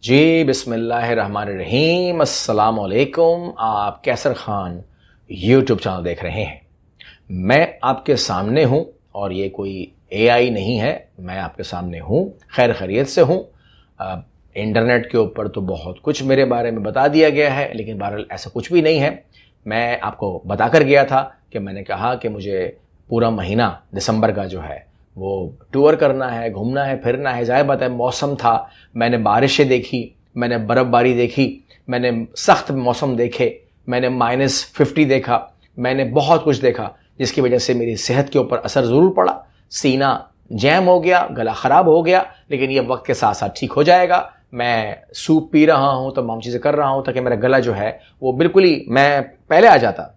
جی بسم اللہ الرحمن الرحیم، السلام علیکم۔ آپ کیسر خان یوٹیوب چینل دیکھ رہے ہیں۔ میں آپ کے سامنے ہوں اور یہ کوئی اے آئی نہیں ہے، میں آپ کے سامنے ہوں، خیر خیریت سے ہوں۔ انٹرنیٹ کے اوپر تو بہت کچھ میرے بارے میں بتا دیا گیا ہے، لیکن بہرحال ایسا کچھ بھی نہیں ہے۔ میں آپ کو بتا کر گیا تھا کہ میں نے کہا کہ مجھے پورا مہینہ دسمبر کا جو ہے وہ ٹور کرنا ہے، گھومنا ہے، پھرنا ہے۔ ظاہر بات ہے موسم تھا، میں نے بارشیں دیکھی، میں نے برف باری دیکھی، میں نے سخت موسم دیکھے، میں نے -50 دیکھا، میں نے بہت کچھ دیکھا، جس کی وجہ سے میری صحت کے اوپر اثر ضرور پڑا۔ سینہ جیم ہو گیا، گلا خراب ہو گیا، لیکن یہ وقت کے ساتھ ساتھ ٹھیک ہو جائے گا۔ میں سوپ پی رہا ہوں، تمام چیزیں کر رہا ہوں تاکہ میرا گلا جو ہے وہ بالکل ہی، میں پہلے آ جاتا،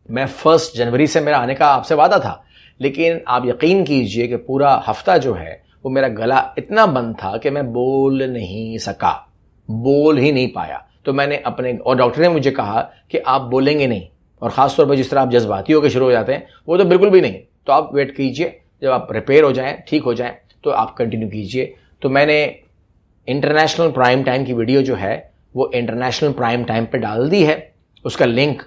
میں 1 جنوری سے میرا آنے کا آپ سے وعدہ تھا، لیکن آپ یقین کیجئے کہ پورا ہفتہ جو ہے وہ میرا گلا اتنا بند تھا کہ میں بول نہیں سکا، بول ہی نہیں پایا۔ تو میں نے اور ڈاکٹر نے مجھے کہا کہ آپ بولیں گے نہیں، اور خاص طور پہ جس طرح آپ جذباتی ہو کے شروع ہو جاتے ہیں وہ تو بالکل بھی نہیں۔ تو آپ ویٹ کیجئے، جب آپ ریپیئر ہو جائیں، ٹھیک ہو جائیں، تو آپ کنٹینیو کیجئے۔ تو میں نے انٹرنیشنل پرائم ٹائم کی ویڈیو جو ہے وہ انٹرنیشنل پرائم ٹائم پہ ڈال دی ہے، اس کا لنک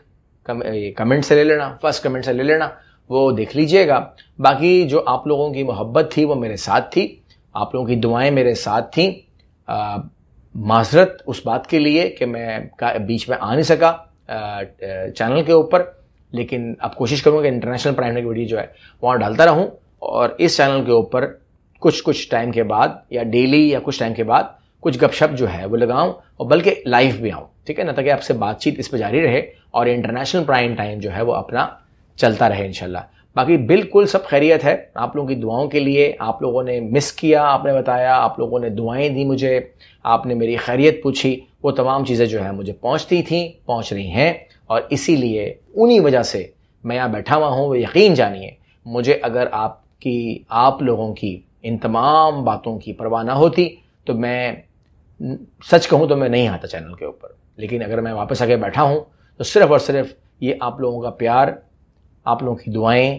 کمنٹ سے لے لینا، فرسٹ کمنٹ سے لے لینا، وہ دیکھ لیجئے گا۔ باقی جو آپ لوگوں کی محبت تھی وہ میرے ساتھ تھی، آپ لوگوں کی دعائیں میرے ساتھ تھیں۔ معذرت اس بات کے لیے کہ میں بیچ میں آ نہیں سکا چینل کے اوپر، لیکن اب کوشش کروں کہ انٹرنیشنل پرائم کی ویڈیو جو ہے وہاں ڈالتا رہوں، اور اس چینل کے اوپر کچھ ٹائم کے بعد یا ڈیلی یا کچھ ٹائم کے بعد کچھ گپ شپ جو ہے وہ لگاؤں، اور بلکہ لائیو بھی آؤں، ٹھیک ہے نا، تاکہ آپ سے بات چیت اس پہ جاری رہے اور انٹرنیشنل پرائم ٹائم جو ہے وہ اپنا چلتا رہے انشاءاللہ۔ باقی بالکل سب خیریت ہے، آپ لوگوں کی دعاؤں کے لیے، آپ لوگوں نے مس کیا، آپ نے بتایا، آپ لوگوں نے دعائیں دی مجھے، آپ نے میری خیریت پوچھی، وہ تمام چیزیں جو ہیں مجھے پہنچتی تھیں، پہنچ رہی ہیں، اور اسی لیے انہی وجہ سے میں یہاں بیٹھا ہوا ہوں۔ یقین جانیے، مجھے اگر آپ لوگوں کی ان تمام باتوں کی پرواہ نہ ہوتی تو میں سچ کہوں تو میں نہیں آتا چینل کے اوپر، لیکن اگر میں واپس آ کے بیٹھا ہوں تو صرف اور صرف یہ آپ لوگوں کا پیار، آپ لوگوں کی دعائیں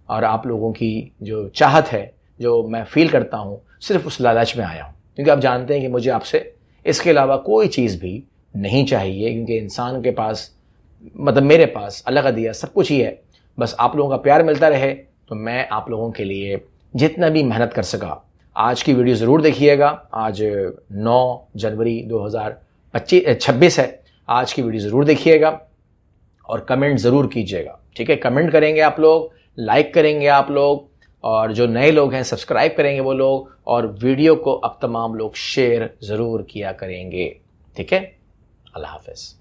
اور آپ لوگوں کی جو چاہت ہے جو میں فیل کرتا ہوں، صرف اس لالچ میں آیا ہوں، کیونکہ آپ جانتے ہیں کہ مجھے آپ سے اس کے علاوہ کوئی چیز بھی نہیں چاہیے، کیونکہ انسان کے پاس، مطلب میرے پاس اللہ کا دیا سب کچھ ہی ہے۔ بس آپ لوگوں کا پیار ملتا رہے تو میں آپ لوگوں کے لیے جتنا بھی محنت کر سکا۔ آج کی ویڈیو ضرور دیکھیے گا، آج 9 جنوری 2026 ہے، آج کی ویڈیو ضرور دیکھیے گا اور کمنٹ ضرور کیجیے گا، ٹھیک ہے؟ کمنٹ کریں گے آپ لوگ، لائک کریں گے آپ لوگ، اور جو نئے لوگ ہیں سبسکرائب کریں گے وہ لوگ، اور ویڈیو کو اب تمام لوگ شیئر ضرور کیا کریں گے، ٹھیک ہے؟ اللہ حافظ۔